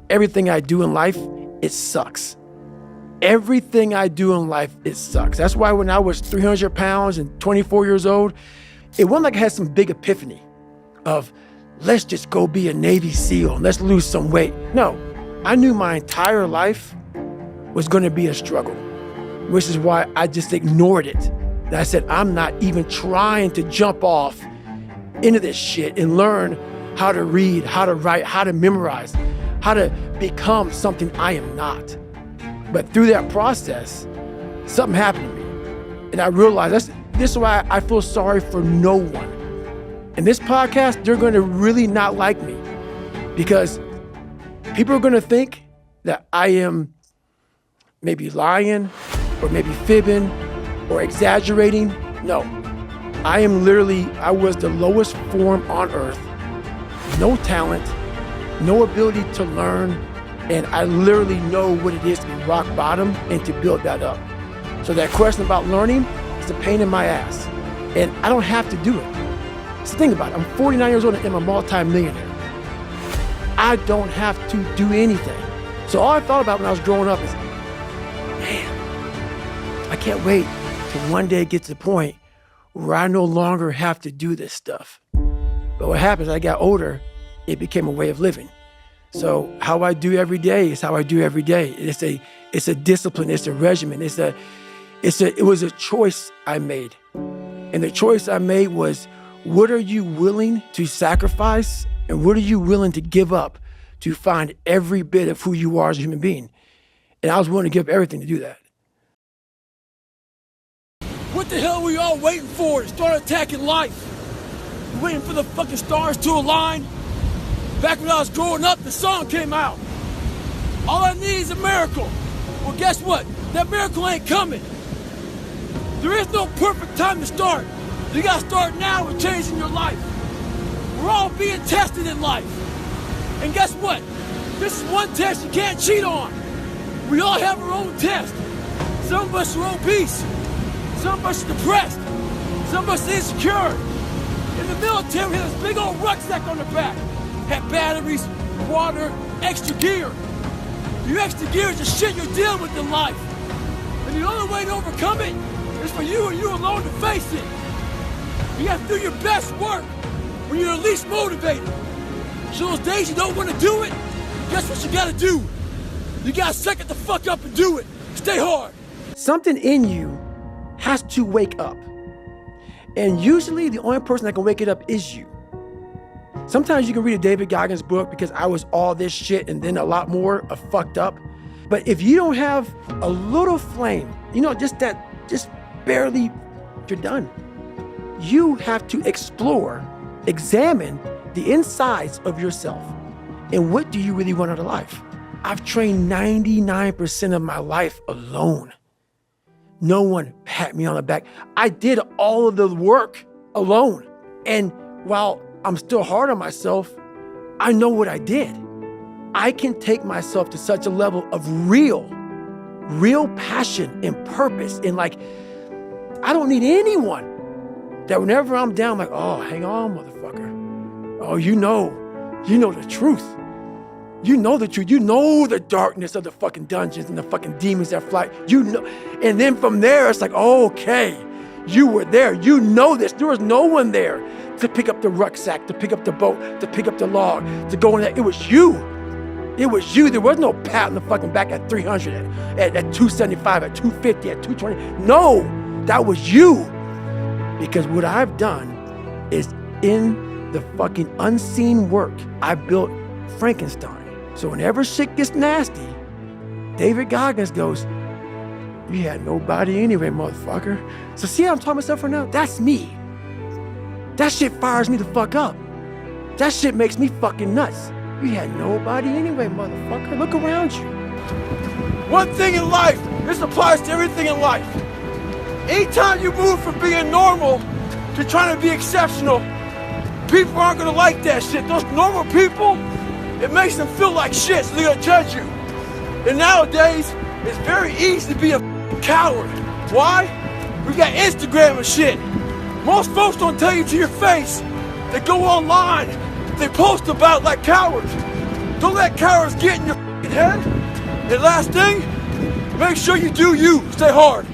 everything I do in life, it sucks. Everything I do in life, it sucks. That's why when I was 300 pounds and 24 years old, it wasn't like I had some big epiphany of, let's just go be a Navy SEAL and let's lose some weight. No, I knew my entire life was gonna be a struggle, which is why I just ignored it. And I said, I'm not even trying to jump off into this shit and learn how to read, how to write, how to memorize, how to become something I am not. But through that process, something happened to me. And I realized this is why I feel sorry for no one. In this podcast, they're gonna really not like me because people are gonna think that I am maybe lying or maybe fibbing or exaggerating. No, I was the lowest form on earth. No talent, no ability to learn, and I literally know what it is to be rock bottom and to build that up. So that question about learning is a pain in my ass, and I don't have to do it. So think about it, I'm 49 years old and I'm a multi-millionaire. I don't have to do anything. So all I thought about when I was growing up is, man, I can't wait till one day it gets to the point where I no longer have to do this stuff. But what happens, as I got older, it became a way of living. So how I do every day is how I do every day. It's a discipline, it's a regimen, it was a choice I made. And the choice I made was, what are you willing to sacrifice and what are you willing to give up to find every bit of who you are as a human being? And I was willing to give up everything to do that. What the hell were you all waiting for to start attacking life? You waiting for the fucking stars to align? Back when I was growing up, the song came out. All I need is a miracle. Well, guess what? That miracle ain't coming. There is no perfect time to start. You gotta start now with changing your life. We're all being tested in life. And guess what? This is one test you can't cheat on. We all have our own test. Some of us are obese. Some of us are depressed. Some of us are insecure. In the military, we had this big old rucksack on the back. Had batteries, water, extra gear. Your extra gear is the shit you're dealing with in life. And the only way to overcome it is for you and you alone to face it. You have to do your best work when you're least motivated. So those days you don't want to do it, guess what you gotta do? You gotta suck it the fuck up and do it. Stay hard. Something in you has to wake up. And usually the only person that can wake it up is you. Sometimes you can read a David Goggins book because I was all this shit and then a lot more of fucked up. But if you don't have a little flame, just barely, you're done. You have to explore, examine the insides of yourself. And what do you really want out of life? I've trained 99% of my life alone. No one pat me on the back. I did all of the work alone. And while I'm still hard on myself, I know what I did. I can take myself to such a level of real passion and purpose. And I don't need anyone that whenever I'm down, I'm like, oh, hang on, motherfucker. Oh, you know the truth. You know the truth. You know the darkness of the fucking dungeons and the fucking demons that fly. And then from there, it's like, okay, you were there. You know this. There was no one there to pick up the rucksack, to pick up the boat, to pick up the log, to go in there. It was you. It was you. There was no pat on the fucking back at 300, at 275, at 250, at 220. No, that was you. Because what I've done is in the fucking unseen work, I built Frankenstein. So whenever shit gets nasty, David Goggins goes, you had nobody anyway, motherfucker. So see how I'm talking myself right now? That's me. That shit fires me the fuck up. That shit makes me fucking nuts. You had nobody anyway, motherfucker. Look around you. One thing in life, this applies to everything in life. Anytime you move from being normal to trying to be exceptional, people aren't gonna like that shit. Those normal people, it makes them feel like shit, so they're gonna judge you. And nowadays, it's very easy to be a coward. Why? We got Instagram and shit. Most folks don't tell you to your face. They go online, they post about it like cowards. Don't let cowards get in your fucking head. And last thing, make sure you do you. Stay hard.